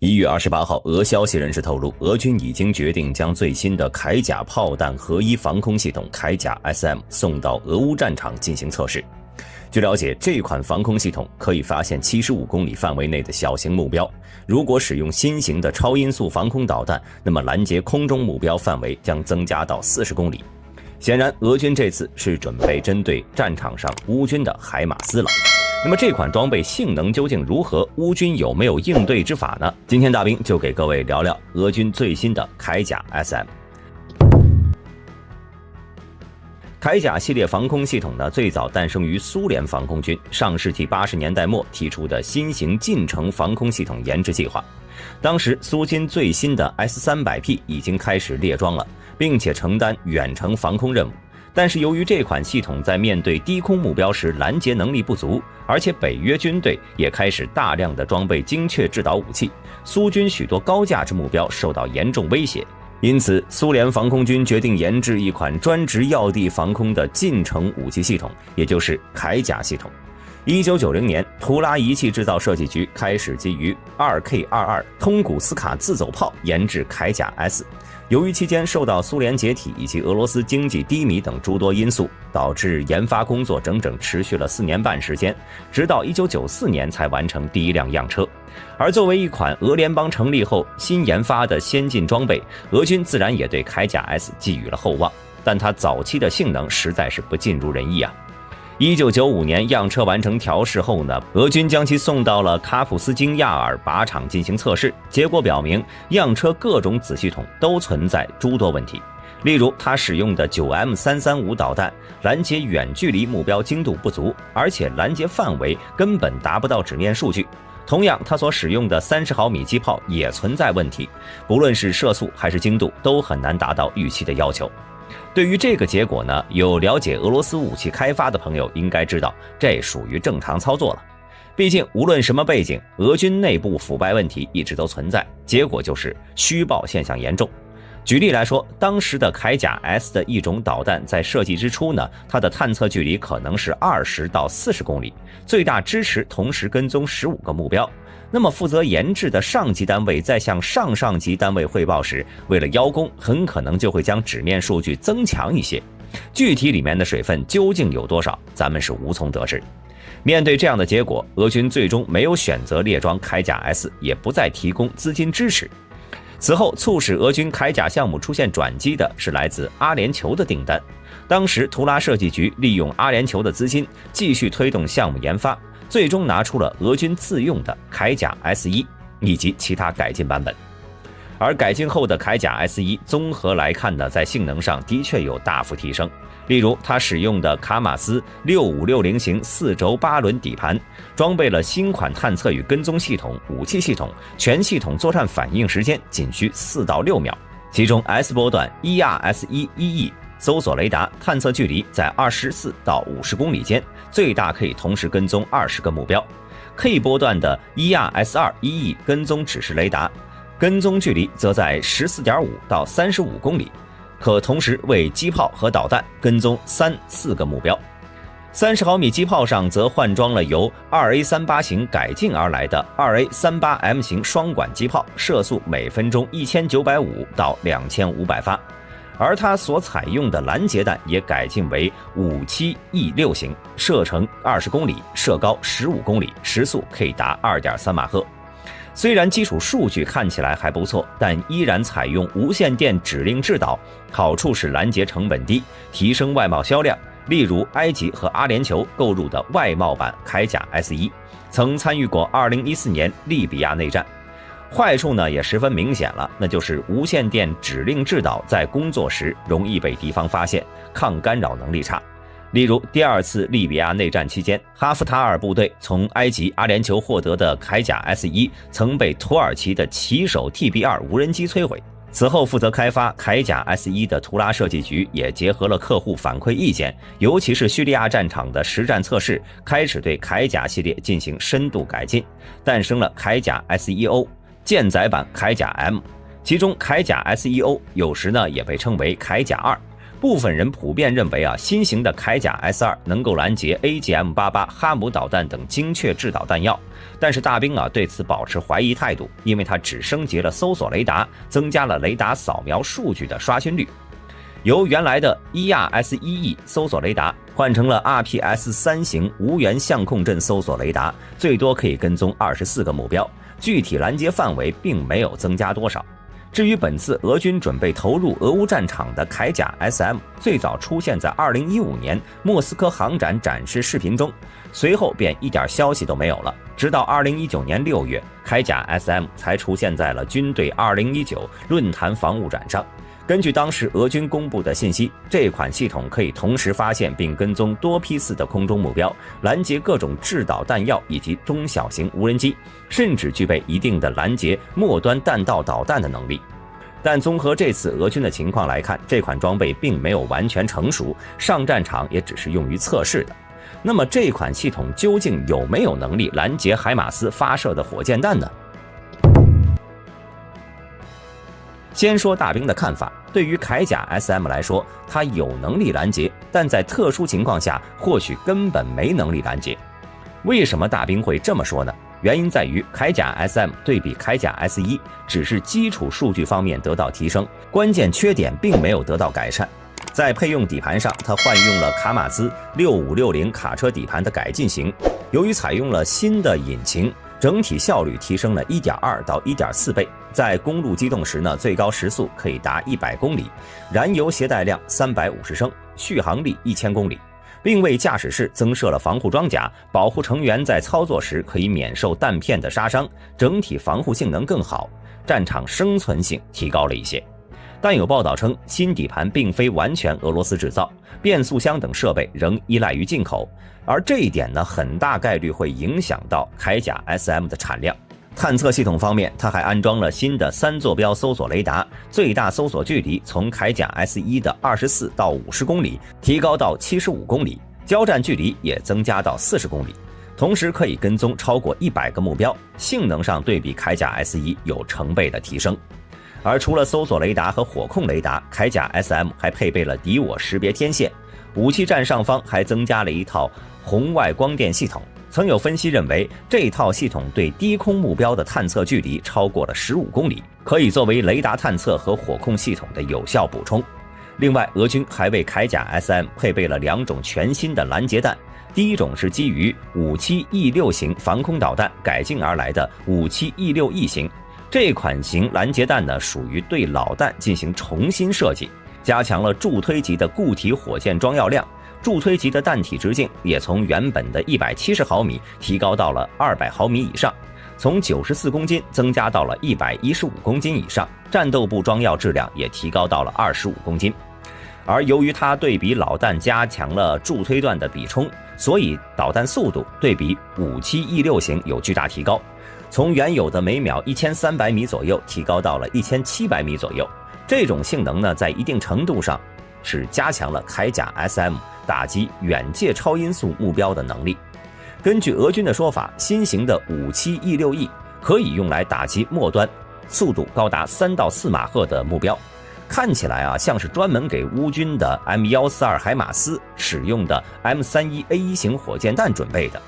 1月28号，俄消息人士透露，俄军已经决定将最新的铠甲炮弹合一防空系统铠甲 SM 送到俄乌战场进行测试。据了解，这款防空系统可以发现75公里范围内的小型目标。如果使用新型的超音速防空导弹，那么拦截空中目标范围将增加到40公里。显然，俄军这次是准备针对战场上乌军的海马斯了。那么这款装备性能究竟如何？乌军有没有应对之法呢？今天大兵就给各位聊聊俄军最新的铠甲 SM。铠甲系列防空系统呢，最早诞生于苏联防空军上世纪80年代末提出的新型近程防空系统研制计划。当时苏军最新的 S-300P 已经开始列装了，并且承担远程防空任务。但是由于这款系统在面对低空目标时拦截能力不足，而且北约军队也开始大量的装备精确制导武器，苏军许多高价值目标受到严重威胁。因此，苏联防空军决定研制一款专职要地防空的近程武器系统，也就是铠甲系统。1990年，图拉仪器制造设计局开始基于 2K22 通古斯卡自走炮研制铠甲 S。由于期间受到苏联解体以及俄罗斯经济低迷等诸多因素，导致研发工作整整持续了4年半时间，直到1994年才完成第一辆样车。而作为一款俄联邦成立后新研发的先进装备，俄军自然也对铠甲 S 寄予了厚望，但它早期的性能实在是不尽如人意啊。1995年样车完成调试后呢，俄军将其送到了卡普斯京亚尔靶场进行测试，结果表明样车各种子系统都存在诸多问题。例如，它使用的 9M335 导弹拦截远距离目标精度不足，而且拦截范围根本达不到纸面数据。同样，它所使用的30毫米机炮也存在问题，不论是射速还是精度都很难达到预期的要求。对于这个结果呢，有了解俄罗斯武器开发的朋友应该知道，这属于正常操作了。毕竟无论什么背景，俄军内部腐败问题一直都存在，结果就是虚报现象严重。举例来说，当时的铠甲 S 的一种导弹在设计之初呢，它的探测距离可能是20到40公里，最大支持同时跟踪15个目标。那么负责研制的上级单位在向上上级单位汇报时，为了邀功，很可能就会将纸面数据增强一些。具体里面的水分究竟有多少，咱们是无从得知。面对这样的结果，俄军最终没有选择列装铠甲 S， 也不再提供资金支持。此后，促使俄军铠甲项目出现转机的是来自阿联酋的订单。当时图拉设计局利用阿联酋的资金继续推动项目研发，最终拿出了俄军自用的铠甲 S1 以及其他改进版本。而改进后的铠甲 S1 综合来看呢，在性能上的确有大幅提升。例如，它使用的卡马斯6560型4轴8轮底盘，装备了新款探测与跟踪系统、武器系统，全系统作战反应时间仅需4到6秒。其中 S 波段 ERS-1E 搜索雷达探测距离在24到50公里间，最大可以同时跟踪20个目标。K 波段的 ERS-2E 跟踪指示雷达，跟踪距离则在14.5到35公里。可同时为机炮和导弹跟踪3、4个目标。30毫米机炮上则换装了由 2A38 型改进而来的 2A38M 型双管机炮，射速每分钟1950到2500发。而它所采用的拦截弹也改进为 57E6 型，射程20公里，射高15公里，时速可以达 2.3 马赫。虽然基础数据看起来还不错，但依然采用无线电指令制导，好处是拦截成本低，提升外贸销量。例如埃及和阿联酋购入的外贸版铠甲 S1， 曾参与过2014年利比亚内战。坏处呢也十分明显了，那就是无线电指令制导在工作时容易被敌方发现，抗干扰能力差。例如第2次利比亚内战期间，哈夫塔尔部队从埃及、阿联酋获得的铠甲 S1 曾被土耳其的骑手 TB2 无人机摧毁。此后负责开发铠甲 S1 的图拉设计局也结合了客户反馈意见，尤其是叙利亚战场的实战测试，开始对铠甲系列进行深度改进，诞生了铠甲 S1O 舰载版铠甲 M。其中铠甲 S1O 有时呢也被称为铠甲2。部分人普遍认为新型的铠甲 S2 能够拦截 AGM-88 哈姆导弹等精确制导弹药，但是大兵对此保持怀疑态度，因为它只升级了搜索雷达，增加了雷达扫描数据的刷新率。由原来的 ERS-1E 搜索雷达换成了 RPS-3 型无源相控阵搜索雷达，最多可以跟踪24个目标，具体拦截范围并没有增加多少。至于本次俄军准备投入俄乌战场的铠甲 SM， 最早出现在2015年莫斯科航展展示视频中，随后便一点消息都没有了。直到2019年6月，铠甲 SM 才出现在了军队2019论坛防务展上。根据当时俄军公布的信息，这款系统可以同时发现并跟踪多批次的空中目标，拦截各种制导弹药以及中小型无人机，甚至具备一定的拦截末端弹道导弹的能力。但综合这次俄军的情况来看，这款装备并没有完全成熟，上战场也只是用于测试的。那么这款系统究竟有没有能力拦截海马斯发射的火箭弹呢？先说大兵的看法，对于铠甲 SM 来说，它有能力拦截，但在特殊情况下或许根本没能力拦截。为什么大兵会这么说呢？原因在于铠甲 SM 对比铠甲 S1 只是基础数据方面得到提升，关键缺点并没有得到改善。在配用底盘上，它换用了卡马兹6560卡车底盘的改进型，由于采用了新的引擎，整体效率提升了 1.2 到 1.4 倍。在公路机动时呢，最高时速可以达100公里，燃油携带量350升，续航力1000公里，并为驾驶室增设了防护装甲，保护成员在操作时可以免受弹片的杀伤，整体防护性能更好，战场生存性提高了一些。但有报道称，新底盘并非完全俄罗斯制造，变速箱等设备仍依赖于进口，而这一点呢，很大概率会影响到铠甲 SM 的产量。探测系统方面，它还安装了新的3坐标搜索雷达，最大搜索距离从铠甲 S1 的24到50公里提高到75公里，交战距离也增加到40公里，同时可以跟踪超过100个目标，性能上对比铠甲 S1 有成倍的提升。而除了搜索雷达和火控雷达，铠甲 SM 还配备了敌我识别天线，武器站上方还增加了一套红外光电系统。曾有分析认为，这套系统对低空目标的探测距离超过了15公里，可以作为雷达探测和火控系统的有效补充。另外，俄军还为铠甲 SM 配备了2种全新的拦截弹，第一种是基于 57E6 型防空导弹改进而来的 57E6E 型，这款型拦截弹呢，属于对老弹进行重新设计，加强了助推级的固体火箭装药量，助推级的弹体直径也从原本的170毫米提高到了200毫米以上，从94公斤增加到了115公斤以上，战斗部装药质量也提高到了25公斤。而由于它对比老弹加强了助推段的比冲，所以导弹速度对比 57E6 型有巨大提高，从原有的每秒1300米左右提高到了1700米左右。这种性能呢，在一定程度上是加强了铠甲 SM 打击远界超音速目标的能力。根据俄军的说法，新型的 57E6E 可以用来打击末端速度高达3到4马赫的目标，看起来像是专门给乌军的 M142 海马斯使用的 M31A1 型火箭弹准备的。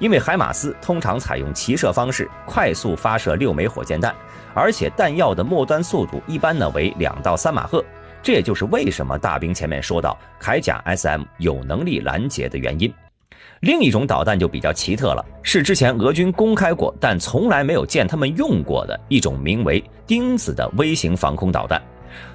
因为海马斯通常采用齐射方式快速发射6枚火箭弹，而且弹药的末端速度一般呢为2到3马赫，这也就是为什么大兵前面说到铠甲 SM 有能力拦截的原因。另一种导弹就比较奇特了，是之前俄军公开过但从来没有见他们用过的一种名为钉子的微型防空导弹。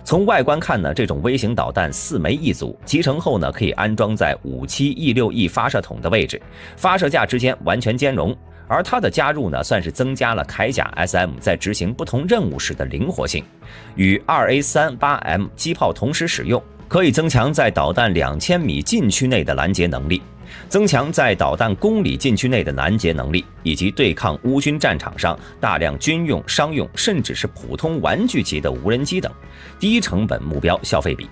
从外观看呢，这种微型导弹4枚一组，集成后呢可以安装在 57E6E 发射筒的位置，发射架之间完全兼容。而它的加入呢，算是增加了铠甲 SM 在执行不同任务时的灵活性，与 2A38M 机炮同时使用，可以增强在导弹2000米禁区内的拦截能力，增强在导弹公里禁区内的拦截能力，以及对抗乌军战场上大量军用、商用甚至是普通玩具级的无人机等低成本目标消费比。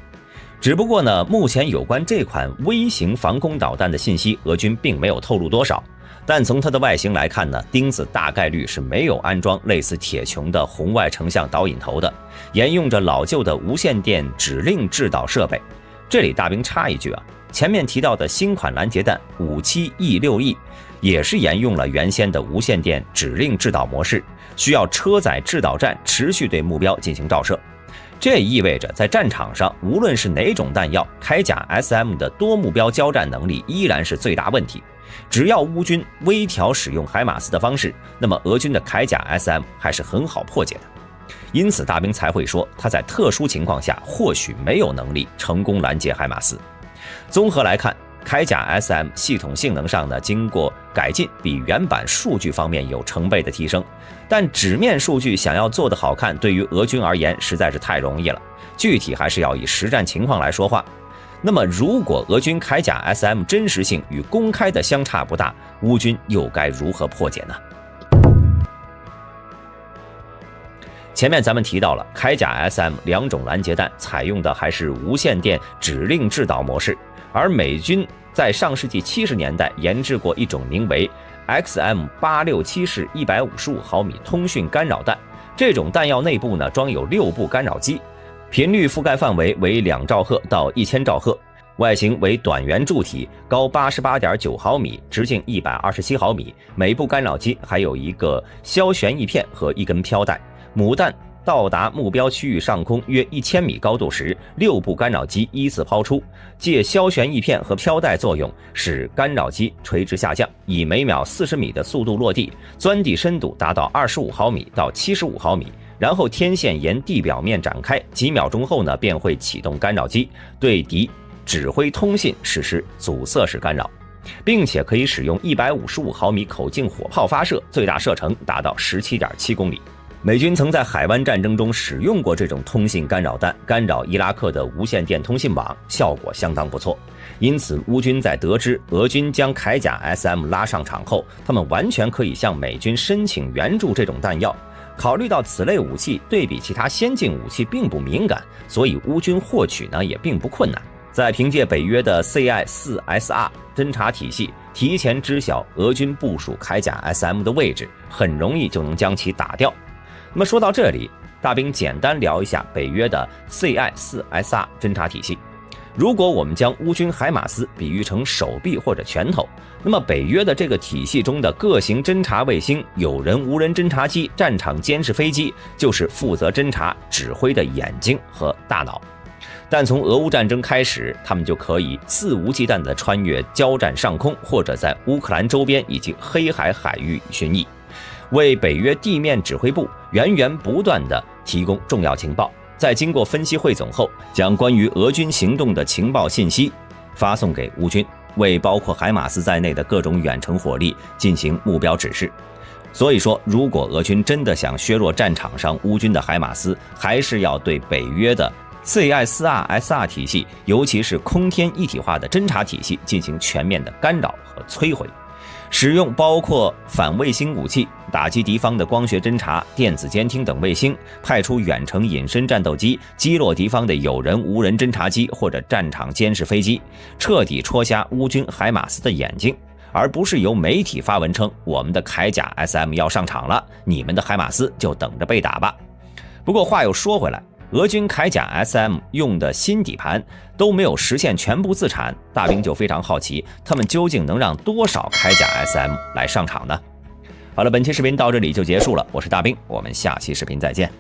只不过呢，目前有关这款微型防空导弹的信息，俄军并没有透露多少。但从它的外形来看呢，钉子大概率是没有安装类似铁穹的红外成像导引头的，沿用着老旧的无线电指令制导设备。这里大兵插一句啊，前面提到的新款拦截弹 57E6E 也是沿用了原先的无线电指令制导模式，需要车载制导站持续对目标进行照射。这意味着在战场上，无论是哪种弹药，铠甲 SM 的多目标交战能力依然是最大问题。只要乌军微调使用海马斯的方式，那么俄军的铠甲 SM 还是很好破解的。因此大兵才会说，他在特殊情况下或许没有能力成功拦截海马斯。综合来看，铠甲 SM 系统性能上呢，经过改进，比原版数据方面有成倍的提升。但纸面数据想要做得好看，对于俄军而言实在是太容易了，具体还是要以实战情况来说话。那么如果俄军铠甲 SM 真实性与公开的相差不大，乌军又该如何破解呢？前面咱们提到了铠甲 SM 2种拦截弹采用的还是无线电指令制导模式，而美军在上世纪70年代研制过一种名为 XM867 式155毫米通讯干扰弹，这种弹药内部呢装有6部干扰机，频率覆盖范围为2兆赫到1000兆赫，外形为短圆柱体，高 88.9 毫米，直径127毫米，每部干扰机还有一个消旋翼片和一根飘带。母弹到达目标区域上空约1000米高度时，6部干扰机依次抛出，借消旋翼片和飘带作用，使干扰机垂直下降，以每秒40米的速度落地，钻地深度达到25毫米到75毫米，然后天线沿地表面展开，几秒钟后呢，便会启动干扰机，对敌指挥通信实施阻塞式干扰，并且可以使用155毫米口径火炮发射，最大射程达到17.7公里。美军曾在海湾战争中使用过这种通信干扰弹，干扰伊拉克的无线电通信网，效果相当不错。因此乌军在得知俄军将铠甲 SM 拉上场后，他们完全可以向美军申请援助这种弹药。考虑到此类武器对比其他先进武器并不敏感，所以乌军获取呢也并不困难。在凭借北约的 CI-4SR 侦察体系提前知晓俄军部署铠甲 SM 的位置，很容易就能将其打掉。那么说到这里，大兵简单聊一下北约的 CI-4SR 侦察体系。如果我们将乌军海马斯比喻成手臂或者拳头，那么北约的这个体系中的各型侦察卫星、有人无人侦察机、战场监视飞机，就是负责侦察指挥的眼睛和大脑。但从俄乌战争开始，他们就可以肆无忌惮地穿越交战上空，或者在乌克兰周边以及黑海海域巡弋，为北约地面指挥部源源不断地提供重要情报，在经过分析汇总后，将关于俄军行动的情报信息发送给乌军，为包括海马斯在内的各种远程火力进行目标指示。所以说，如果俄军真的想削弱战场上乌军的海马斯，还是要对北约的 CI-4SR 体系，尤其是空天一体化的侦察体系进行全面的干扰和摧毁。使用包括反卫星武器打击敌方的光学侦察、电子监听等卫星，派出远程隐身战斗机击落敌方的有人无人侦察机或者战场监视飞机，彻底戳瞎乌军海马斯的眼睛，而不是由媒体发文称我们的铠甲 SM 要上场了，你们的海马斯就等着被打吧。不过话又说回来，俄军铠甲 SM 用的新底盘都没有实现全部自产，大兵就非常好奇，他们究竟能让多少铠甲 SM 来上场呢？好了，本期视频到这里就结束了，我是大兵，我们下期视频再见。